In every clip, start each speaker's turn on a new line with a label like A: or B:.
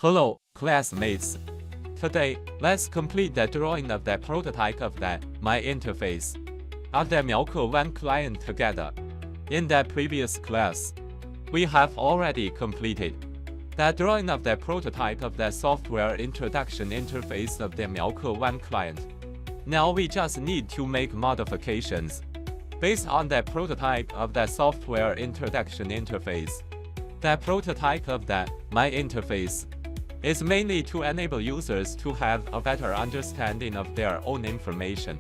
A: Hello, classmates. Today, let's complete the drawing of the prototype of the My interface of the Miaoke One client together. In the previous class, we have already completed the drawing of the prototype of the software introduction interface of the Miaoke One client. Now we just need to make modifications based on the prototype of the software introduction interface. The prototype of the My interface is mainly to enable users to have a better understanding of their own information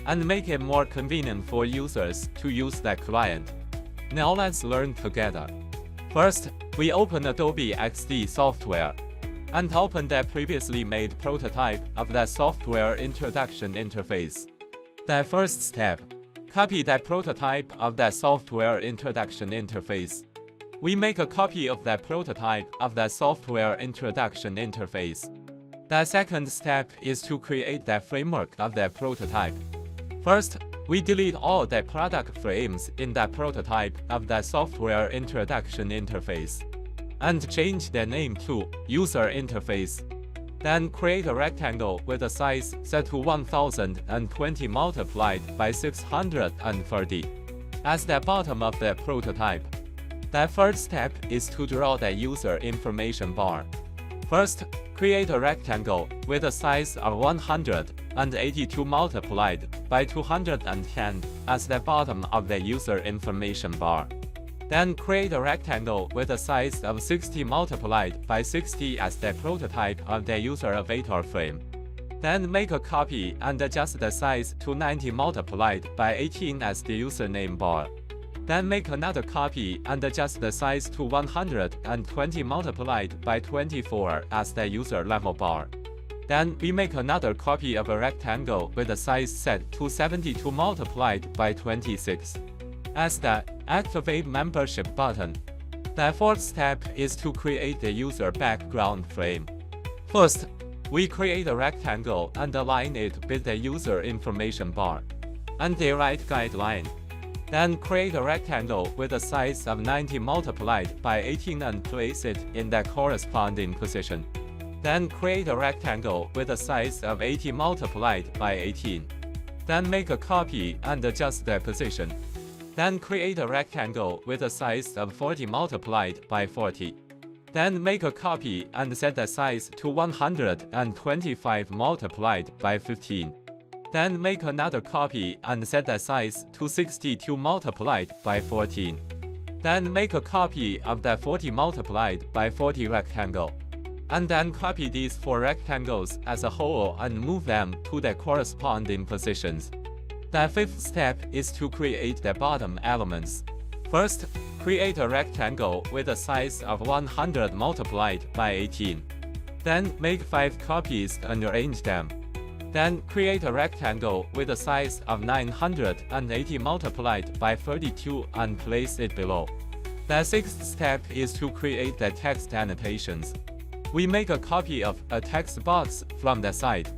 A: and make it more convenient for users to use the client. Now let's learn together. First, we open Adobe XD software and open the previously made prototype of the software introduction interface. The first step, copy the prototype of the software introduction interface. We make a copy of the prototype of the software introduction interface. The second step is to create the framework of the prototype. First, we delete all the product frames in the prototype of the software introduction interface and change the name to user interface. Then create a rectangle with a size set to 1020 multiplied by 630 as the bottom of the prototype. The third step is to draw the user information bar. First, create a rectangle with a size of 182 multiplied by 210 as the bottom of the user information bar. Then create a rectangle with a size of 60 multiplied by 60 as the prototype of the user avatar frame. Then make a copy and adjust the size to 90 multiplied by 18 as the username bar. Then make another copy and adjust the size to 120 multiplied by 24 as the user level bar. Then we make another copy of a rectangle with a size set to 72 multiplied by 26 as the Activate Membership button. The fourth step is to create the user background frame. First, we create a rectangle and align it with the user information bar and the right guideline. Then create a rectangle with a size of 90 multiplied by 18 and place it in the corresponding position. Then create a rectangle with a size of 80 multiplied by 18. Then make a copy and adjust the position. Then create a rectangle with a size of 40 multiplied by 40. Then make a copy and set the size to 125 multiplied by 15. Then make another copy and set the size to 62 multiplied by 14. Then make a copy of the 40 multiplied by 40 rectangle. And then copy these 4 rectangles as a whole and move them to the corresponding positions. The fifth step is to create the bottom elements. First, create a rectangle with a size of 100 multiplied by 18. Then make 5 copies and arrange them. Then create a rectangle with a size of 980 multiplied by 32 and place it below. The sixth step is to create the text annotations. We make a copy of a text box from the site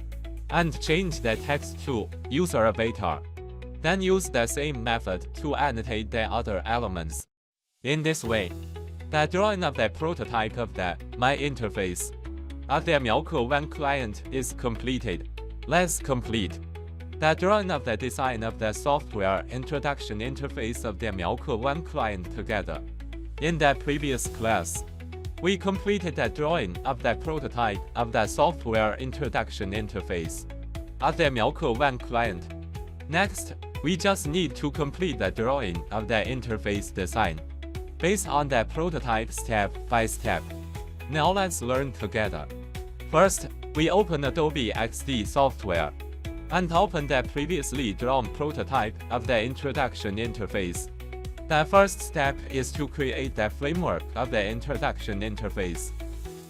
A: and change the text to user avatar. Then use the same method to annotate the other elements. In this way, the drawing of the prototype of the My interface of the Miaoke One client is completed. Let's complete the drawing of the design of the software introduction interface of the Miaoke One client together. In the previous class, we completed the drawing of the prototype of the software introduction interface of the Miaoke One client. Next, we just need to complete the drawing of the interface design based on the prototype step by step. Now let's learn together. First, we open Adobe XD software and open the previously drawn prototype of the introduction interface. The first step is to create the framework of the introduction interface.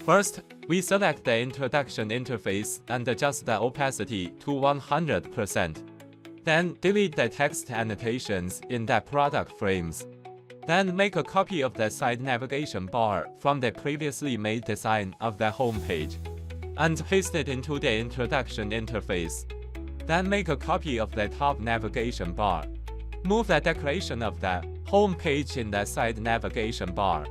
A: First, we select the introduction interface and adjust the opacity to 100%. Then delete the text annotations in the product frames. Then make a copy of the side navigation bar from the previously made design of the home page and paste it into the introduction interface. Then make a copy of the top navigation bar. Move the decoration of the home page in the side navigation bar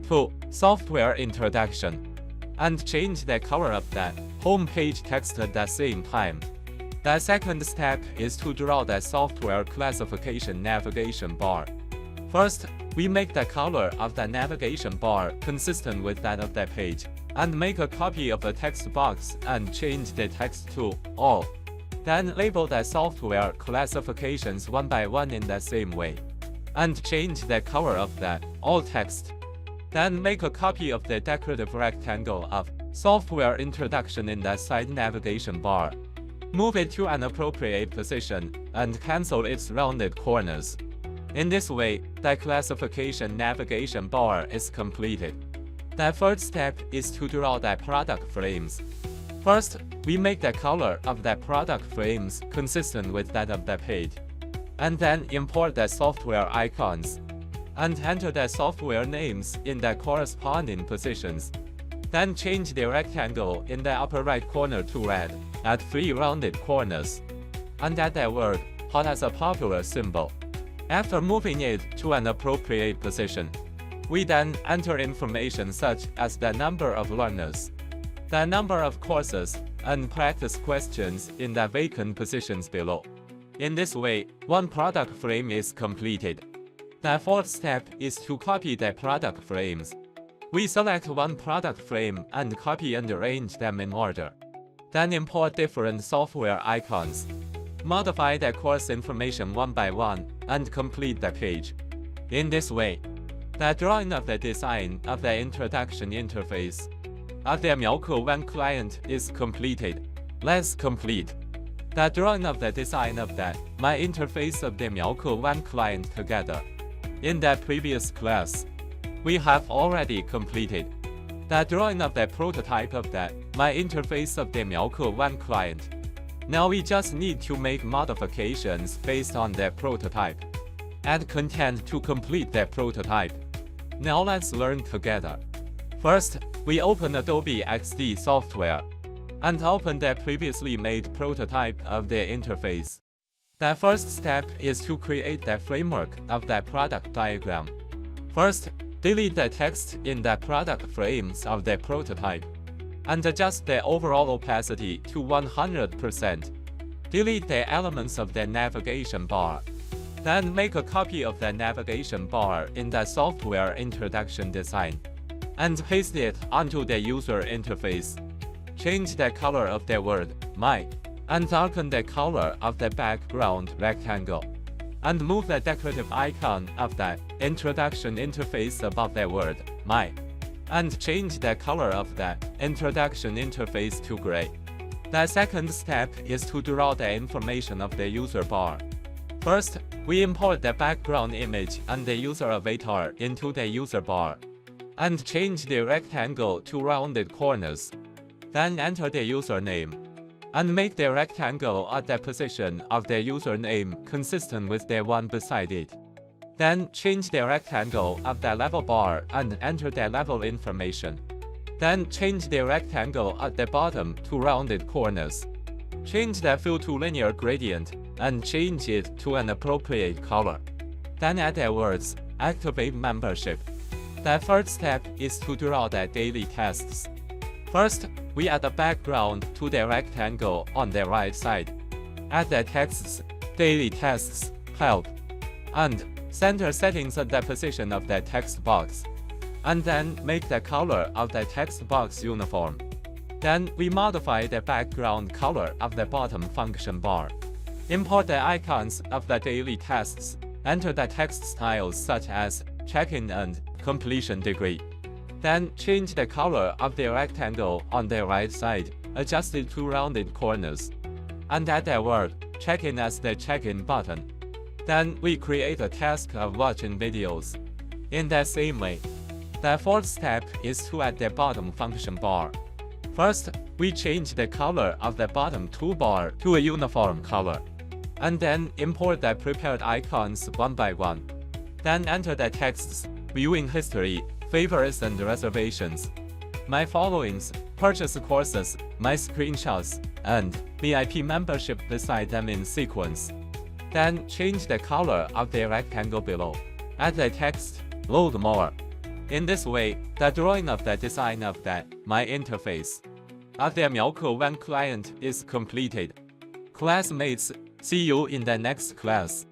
A: to Software Introduction and change the color of the home page text at the same time. The second step is to draw the software classification navigation bar. First, we make the color of the navigation bar consistent with that of the page, and make a copy of the text box and change the text to all. Then label the software classifications one by one in the same way, and change the color of the all text. Then make a copy of the decorative rectangle of software introduction in the side navigation bar. Move it to an appropriate position and cancel its rounded corners. In this way, the classification navigation bar is completed. The third step is to draw the product frames. First, we make the color of the product frames consistent with that of the page, and then import the software icons, and enter the software names in the corresponding positions. Then change the rectangle in the upper right corner to red at 3 rounded corners, and add the word hot as a popular symbol. After moving it to an appropriate position, we then enter information such as the number of learners, the number of courses, and practice questions in the vacant positions below. In this way, one product frame is completed. The fourth step is to copy the product frames. We select one product frame and copy and arrange them in order. Then import different software icons. Modify the course information one by one, and complete the page. In this way, the drawing of the design of the introduction interface of the Miaoke One client is completed. Let's complete the drawing of the design of the My interface of the Miaoke One client together. In the previous class, we have already completed the drawing of the prototype of the My interface of the Miaoke One client. Now we just need to make modifications based on the prototype. Add content to complete the prototype. Now let's learn together. First, we open Adobe XD software and open the previously made prototype of the interface. The first step is to create the framework of the product diagram. First, delete the text in the product frames of the prototype, and adjust the overall opacity to 100%. Delete the elements of the navigation bar. Then make a copy of the navigation bar in the software introduction design, and paste it onto the user interface. Change the color of the word My, and darken the color of the background rectangle, and move the decorative icon of the introduction interface above the word My, and change the color of the introduction interface to gray. The second step is to draw the information of the user bar. First, we import the background image and the user avatar into the user bar, and change the rectangle to rounded corners. Then enter the username, and make the rectangle at the position of the username consistent with the one beside it. Then change the rectangle of the level bar and enter the level information. Then change the rectangle at the bottom to rounded corners. Change the fill to linear gradient and change it to an appropriate color. Then add the words Activate Membership. The third step is to draw the daily tasks. First, we add a background to the rectangle on the right side. Add the texts Daily Tasks, Help, and center settings at the position of the text box, and then make the color of the text box uniform. Then we modify the background color of the bottom function bar. Import the icons of the daily tasks. Enter the text styles such as check-in and completion degree. Then change the color of the rectangle on the right side, adjust it to rounded corners, and add the word check-in as the check-in button. Then we create a task of watching videos. In the same way, the fourth step is to add the bottom function bar. First, we change the color of the bottom toolbar to a uniform color, and then import the prepared icons one by one. Then enter the texts Viewing History, Favorites and Reservations, My Followings, Purchase Courses, My Screenshots, and VIP Membership beside them in sequence. Then change the color of the rectangle below. Add the text Load More. In this way, the drawing of the design of the My interface of the Melco One client is completed. Classmates, see you in the next class.